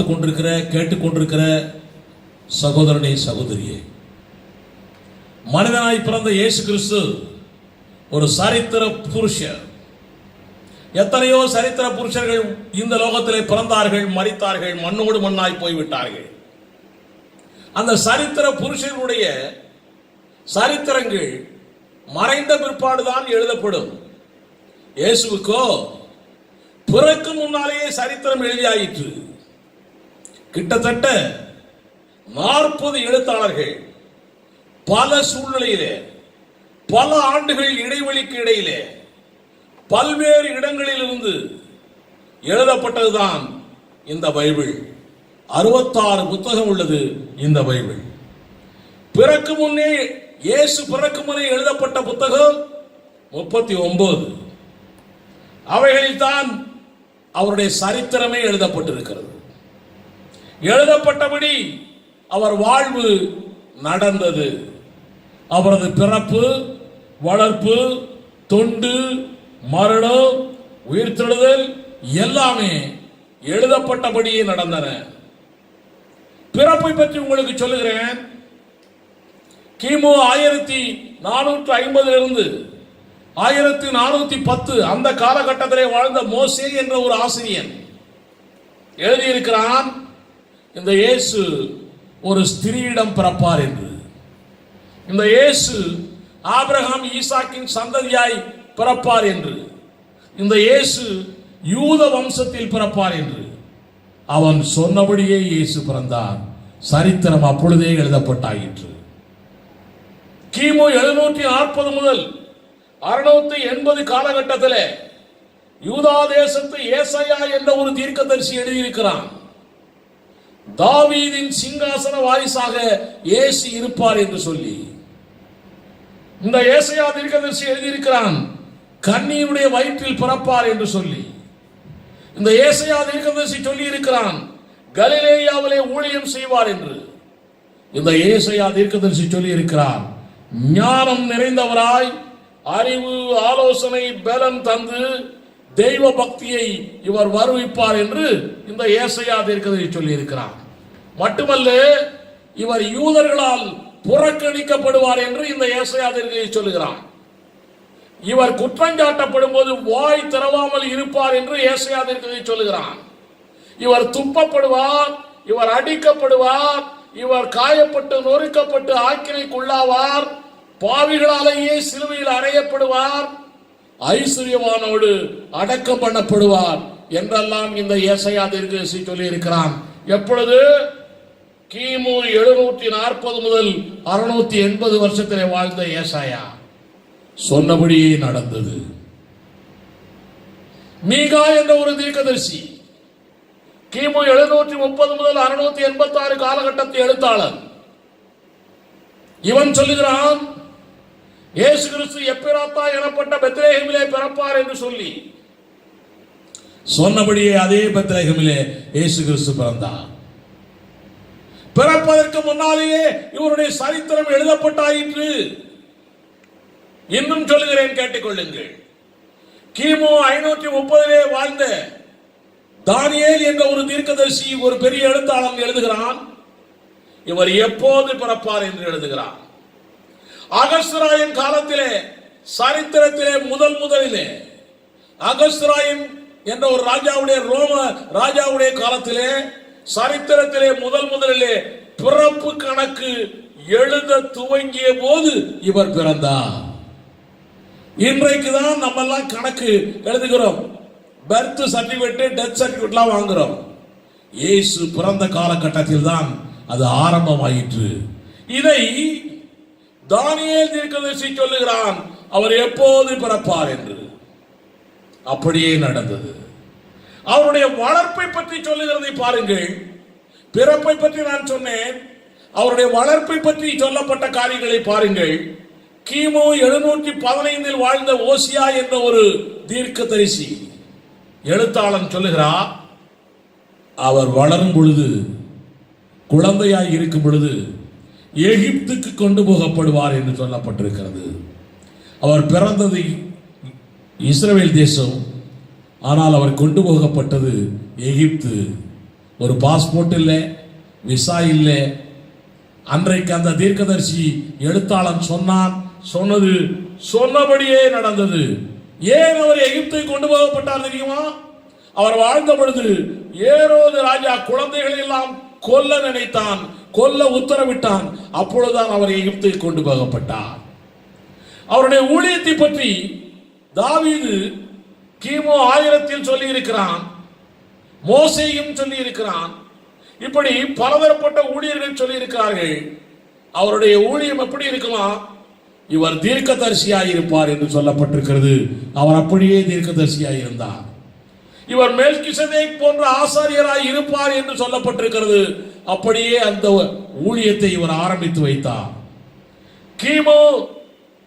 பார்த்து கொண்டிருக்கிற கேட்டுக்கொண்டிருக்கிற சகோதரனே சகோதரியே, மனிதனாய் பிறந்த இயேசு கிறிஸ்து ஒரு சரித்திர புருஷர். எத்தனையோ சரித்திர புருஷர்கள் இந்த லோகத்திலே பிறந்தார்கள், மரித்தார்கள், மண்ணோடு மண்ணாய் போய்விட்டார்கள். அந்த சரித்திர புருஷர்களுடைய சரித்திரங்கள் மறைந்த பிற்பாடுதான் எழுதப்படும். இயேசுவுக்கோ பிறக்கும் முன்னாலேயே சரித்திரம் எழுதியாயிற்று. கிட்டத்தட்ட 40 எழுத்தாளர்கள் பல சூழ்நிலையிலே, பல ஆண்டுகள் இடைவெளிக்கு இடையிலே, பல்வேறு இடங்களில் இருந்து எழுதப்பட்டதுதான் இந்த பைபிள். 66 புத்தகம் உள்ளது இந்த பைபிள். பிறக்கு முன்னே, இயேசு பிறக்கு முன்னே எழுதப்பட்ட புத்தகம் 39. அவைகளில் தான் அவருடைய சரித்திரமே எழுதப்பட்டிருக்கிறது. எழுதப்பட்டபடி அவர் வாழ்வு நடந்தது. அவரது பிறப்பு, வளர்ப்பு, தொண்டு, மரணம், உயிர்த்தெழுதல் எல்லாமே எழுதப்பட்டபடியே நடந்தன. பிறப்பை பற்றி உங்களுக்கு சொல்லுகிறேன். கிமு 1450 இருந்து 1410 அந்த காலகட்டத்திலே வாழ்ந்த மோசே என்ற ஒரு ஆசிரியன் எழுதியிருக்கிறான், இந்த இயேசு ஒரு ஸ்திரீயிடம் பிறப்பார் என்று. இந்த இயேசு ஆபிரகாம் ஈசாக்கின் சந்ததியாய் பிறப்பார் என்று. இந்த இயேசு யூத வம்சத்தில் பிறப்பார் என்று அவன் சொன்னபடியே இயேசு பிறந்தார். சரித்திரம் அப்பொழுதே எழுதப்பட்டாயிற்று. கிமு 740 முதல் 680 காலகட்டத்தில் யூதா தேசத்து ஏசாயா என்ற ஒரு தீர்க்கதரிசி எழுதியிருக்கிறான், தாவீதின் சிங்காசன வாரிசாக இயேசு இருப்பார் என்று சொல்லி. இந்த ஏசாயா தீர்க்கதரிசி எழுதியிருக்கிறான், கன்னியுடைய வயிற்றில் பிறப்பார் என்று சொல்லி. இந்த ஏசாயா தீர்க்கதரிசி சொல்லி இருக்கிறான், கலிலேயாவிலே ஊழியம் செய்வார் என்று. இந்த ஏசாயா தீர்க்கதரிசி சொல்லி இருக்கிறான், ஞானம் நிறைந்தவராய், அறிவு, ஆலோசனை, பலம் தந்து தெய்வ பக்தியை இவர் வருவிப்பார் என்று இந்த ஏசாயா தீர்க்கதரிசி சொல்லி இருக்கிறார். மட்டுமல்ல, இவர் யூதர்களால் புறக்கணிக்கப்படுவார் என்று இந்த ஏசாயா தீர்க்கதரிசி சொல்லுகிறான். இவர் குற்றஞ்சாட்டப்படும் போது வாய் திறவாமல் இருப்பார் என்று ஏசாயா தீர்க்கதரிசி சொல்லுகிறான். இவர் துப்பப்படுவார், இவர் அடிக்கப்படுவார், இவர் காயப்பட்டு நொறுக்கப்பட்டு ஆக்கினைக்குள்ளாவார், பாவிகளாலேயே சிலுவையில் அறையப்படுவார், ஐஸ்வர்யவானோடு அடக்கம் பண்ணப்படுவார் என்றெல்லாம் இந்த ஏசாயா தீர்க்கதரிசி சொல்லி இருக்கிறான். எப்பொழுது? கிமு 740 முதல் 680 வருஷத்திலே வாழ்ந்த ஏசாயா சொன்னபடியே நடந்தது. மீகா என்ற ஒரு தீர்க்கதரிசி கிமு 730 முதல் 686 காலகட்டத்தை எழுத்தாளர். இவன் சொல்லுகிறான், இயேசு கிறிஸ்து எப்பிராத்தா எனப்பட்ட பெத்லெகேமிலே பிறப்பார் என்று சொல்லி சொன்னபடியே அதே பெத்லெகேமிலே இயேசு கிறிஸ்து பிறந்தார். பிறப்பதற்கு முன்னாலேயே இவருடைய சரித்திரம் எழுதப்பட்டாயிற்று. இன்னும் சொல்லுகிறேன், கேட்டுக்கொள்ளுங்கள். கிமு 530 வாழ்ந்த தானியேல் என்ற ஒரு தீர்க்கதரிசி, ஒரு பெரிய எழுத்தாளன் எழுதுகிறான், இவர் எப்போது பிறப்பார் என்று எழுதுகிறான். அகஸ்திராயன் காலத்திலே, சரித்திரத்திலே முதலிலே அகஸ்திராயன் என்ற ஒரு ராஜாவுடைய, ரோம ராஜாவுடைய காலத்திலே, சரித்திரத்திலே முதலிலே பிறப்பு கணக்கு எழுத துவங்கிய போது இவர் பிறந்தார். இன்றைக்கு தான் நம்ம எல்லாம் கணக்கு எழுதுகிறோம், பர்த் சர்டிபிகேட், டெத் சர்டிபிகேட்லாம் வாங்குறோம். இயேசு பிறந்த காலகட்டத்தில் தான் அது ஆரம்பமாயிற்று. இதை தானியேல் தீர்க்கதரிசி சொல்லுகிறான், அவர் எப்போது பிறப்பார் என்று. அப்படியே நடந்தது. அவருடைய வளர்ப்பை பற்றி சொல்லுகிறதை பாருங்கள். பிறப்பை பற்றி நான் சொன்னேன், அவருடைய வளர்ப்பை பற்றி சொல்லப்பட்ட காரியங்களை பாருங்கள். கிமு 715 வாழ்ந்த ஓசியா என்ற ஒரு தீர்க்கதரிசி எழுத்தாளன் சொல்லுகிறார், அவர் வளரும் பொழுது, குழந்தையாய் இருக்கும் பொழுது எகிப்துக்கு கொண்டு போகப்படுவார் என்று சொல்லப்பட்டிருக்கிறது. அவர் பிறந்தது இஸ்ரவேல் தேசம், ஆனால் அவர் கொண்டு போகப்பட்டது எகிப்து. ஒரு பாஸ்போர்ட் இல்லை, விசா இல்லை. அன்றைக்கு அந்த தீர்க்கதரிசி எழுத்தாளன் சொன்னான், சொன்னது சொன்னபடியே நடந்தது. ஏன் அவர் எகிப்தை கொண்டு போகப்பட்டார் தெரியுமா? அவர் வாழ்ந்த பொழுது ஏரோது ராஜா குழந்தைகளை எல்லாம் கொல்ல நினைத்தான், கொல்ல உத்தரவிட்டான். அப்பொழுதுதான் அவர் எகிப்தை கொண்டு போகப்பட்டார். அவருடைய ஊழியத்தை பற்றி தாவீது கிமு 1000 சொல்லி இருக்கிறான், மோசேயும் சொல்லி இருக்கிறான். இப்படி பலதரப்பட்ட ஊழியர்கள் சொல்லி இருக்கிறார்கள். அவருடைய ஊழியம் எப்படி இருக்கலாம்? இவர் தீர்க்கதரிசியாய் இருப்பார் என்று சொல்லப்பட்டிருக்கிறது. அவர் அப்படியே தீர்க்கதரிசியாய் இருந்தார். இவர் மெல்கிசேதேக் போன்ற ஆசாரியராய் இருப்பார் என்று சொல்லப்பட்டிருக்கிறது. அப்படியே அந்த ஊழியத்தை இவர் ஆரம்பித்து வைத்தார். கிமு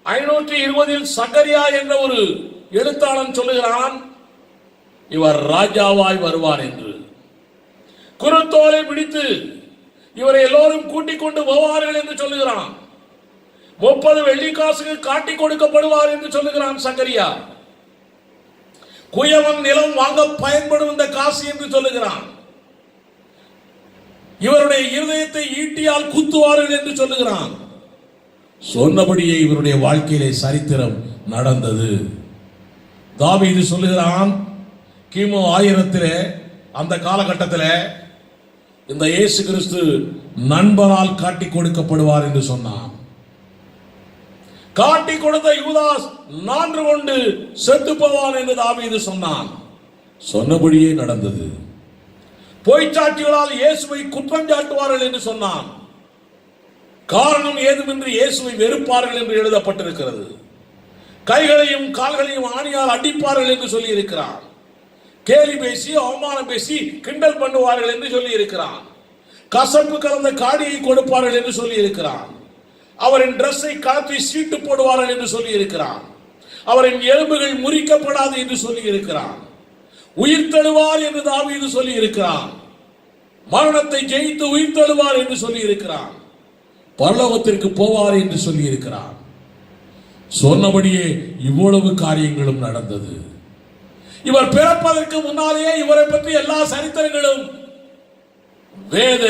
520 சகரியா என்ற ஒரு எழுத்தாளன் சொல்லுகிறான், இவர் ராஜாவாய் வருவார் என்று. குருத்தோலை பிடித்து இவரை எல்லோரும் கூட்டிக் கொண்டு போவார்கள் என்று சொல்லுகிறான். 30 வெள்ளிக்காசுக்கு காட்டி கொடுக்கப்படுவார் என்று சொல்லுகிறான் சகரியா. குயவன் நிலம் வாங்க பயன்படும் இந்த காசு என்று சொல்லுகிறான். இவருடைய இருதயத்தை ஈட்டியால் குத்துவார்கள் என்று சொல்லுகிறான். சொன்னபடியே இவருடைய வாழ்க்கையிலே சரித்திரம் நடந்தது. தாவீது சொல்லுகிறான், கிமு 1000 அந்த காலகட்டத்தில் இந்த இயேசு கிறிஸ்து நண்பரால் காட்டி கொடுக்கப்படுவார் என்று சொன்னான். காட்டி கொடுத்த யூதாஸ் நான்று கொண்டு செத்து போவான் என்று தாவீது சொன்னான். சொன்னபடியே நடந்தது. பொய்ச்சாட்சிகளால் இயேசுவை குற்றம் சாட்டுவார்கள் என்று சொன்னான். காரணம் ஏதுமின்றி இயேசுவை வெறுப்பார்கள் என்று எழுதப்பட்டிருக்கிறது. கைகளையும் கால்களையும் ஆணியால் அடிப்பார்கள் என்று சொல்லி இருக்கிறான். கேலி பேசி அவமானம் பேசி கிண்டல் பண்ணுவார்கள் என்று சொல்லி இருக்கிறான். கசப்பு கலந்த காடியை கொடுப்பார்கள் என்று சொல்லி இருக்கிறான். அவரின் டிரெஸ்ஸை கலத்தி சீட்டு போடுவார்கள் என்று சொல்லி இருக்கிறான். அவரின் எலும்புகள் முறிக்கப்படாது என்று சொல்லி இருக்கிறான். உயிர் தழுவார் என்று தாவீது சொல்லி இருக்கிறான். மரணத்தை ஜெயித்து உயிர் தழுவார் என்று சொல்லி இருக்கிறான். பரலோகத்திற்கு போவார் என்று சொல்லி இருக்கிறான். சொன்னபடியே இவ்வளவு காரியங்களும் நடந்தது. இவர் பிறப்பதற்கு முன்னாலேயே இவரை பற்றி எல்லா சரித்திரங்களும் வேத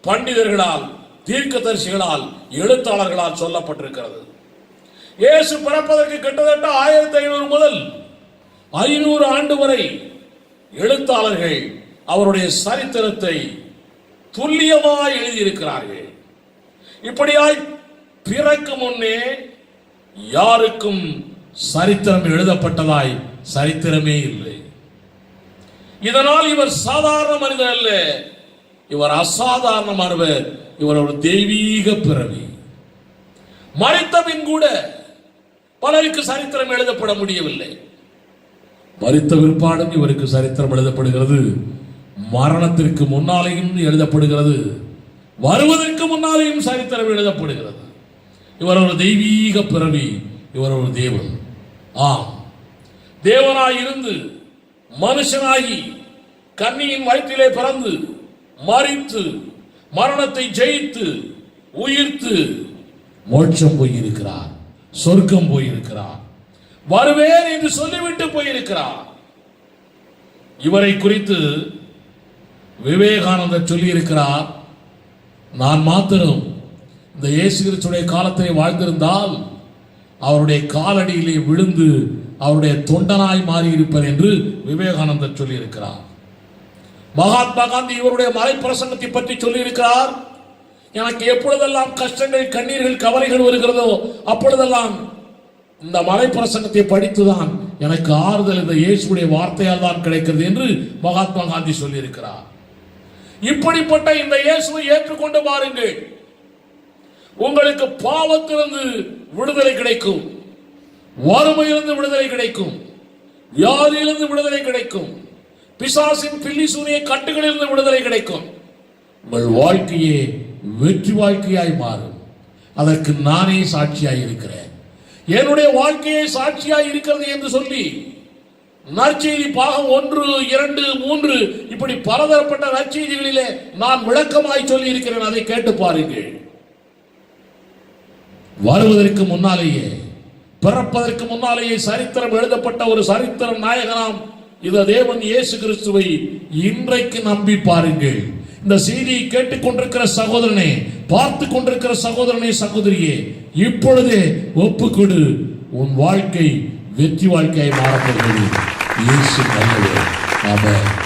பண்டிதர்களால், தீர்க்கதரிசிகளால், எழுத்தாளர்களால் சொல்லப்பட்டிருக்கிறது. இயேசு பிறப்பதற்கு கிட்டத்தட்ட 1500 முதல் 500 ஆண்டு வரை எழுத்தாளர்கள் அவருடைய சரித்திரத்தை துல்லியமாய் எழுதியிருக்கிறார்கள். இப்படியாய் பிறக்கும் முன்னே யாருக்கும் சரித்திரம் எழுதப்பட்டதாய் சரித்திரமே இல்லை. இதனால் இவர் சாதாரண மனிதர் அல்ல, இவர் அசாதாரணமானவர். இவர் ஒரு தெய்வீக பிறவி. மரித்த பின் கூட பலருக்கு சரித்திரம் எழுதப்பட முடியவில்லை. மரித்த பிற்பாடும் இவருக்கு சரித்திரம் எழுதப்படுகிறது. மரணத்திற்கு முன்னாலேயும் எழுதப்படுகிறது, வருவதற்கு முன்னாலேயும் சரித்திரம் எழுதப்படுகிறது. இவர் ஒரு தெய்வீக பிறவி, இவர் ஒரு தேவன். ஆம், தேவனாய் இருந்து மனுஷனாகி கன்னியின் வயிற்றிலே பிறந்து மரித்து மரணத்தை ஜெயித்து உயிர்த்து மோட்சம் போயிருக்கிறார், சொர்க்கம் போயிருக்கிறார், வருவேன் என்று சொல்லிவிட்டு போயிருக்கிறார். இவரை குறித்து விவேகானந்தர் சொல்லி இருக்கிறார், நான் மாத்திரம் இந்த இயேசு கிறிஸ்துவின் காலத்தை வாழ்ந்திருந்தால் அவருடைய காலடியிலே விழுந்து அவருடைய தொண்டனாய் மாறி இருப்பேன் என்று விவேகானந்தர் சொல்லி இருக்கிறார். மகாத்மா காந்தி இவருடைய மலை பிரசங்கத்தை பற்றி சொல்லி இருக்கிறார். எனக்கு எப்பொழுதெல்லாம் கஷ்டங்கள், கண்ணீர்கள், கவலைகள் வருகிறதோ அப்பொழுதெல்லாம் இந்த மலை பிரசங்கத்தை படித்துதான் எனக்கு ஆறுதல் இந்த இயேசுடைய வார்த்தையால் தான் கிடைக்கிறது என்று மகாத்மா காந்தி சொல்லி இருக்கிறார். இப்படிப்பட்ட இந்த இயேசுவை ஏற்றுக்கொண்டு பாருங்கள், உங்களுக்கு பாவத்திலிருந்து விடுதலை கிடைக்கும், வறுமையிலிருந்து விடுதலை கிடைக்கும், வியாதியிலிருந்து விடுதலை கிடைக்கும், பிசாசின் பில்லி சூனிய கட்டுகளிலிருந்து விடுதலை கிடைக்கும். உங்கள் வாழ்க்கையே வெற்றி வாழ்க்கையாய் மாறும். அதற்கு நானே சாட்சியாய் இருக்கிறேன். என்னுடைய வாழ்க்கையை சாட்சியாய் இருக்கிறது என்று சொல்லி நற்செய்தி பாகம் 1, 2, 3 இப்படி பலதரப்பட்ட நற்செய்திகளிலே நான் விளக்கமாய் சொல்லி இருக்கிறேன். அதை கேட்டு பாருங்கள். வருவதற்கு முன்னாலேயே, பிறப்பதற்கு முன்னாலேயே சரித்திரம் எழுதப்பட்ட ஒரு சரித்திர நாயகனாம் இந்த தேவன் இயேசு கிறிஸ்துவை இன்றைக்கு நம்பி பாருங்கள். இந்த செய்தியை கேட்டுக்கொண்டிருக்கிற சகோதரனே, பார்த்து கொண்டிருக்கிற சகோதரனே, சகோதரியே, இப்பொழுதே ஒப்புக்கொடு. உன் வாழ்க்கை வெற்றி வாழ்க்கையை மாறப்போகிறது. இயேசு நல்லவர். ஆமென்.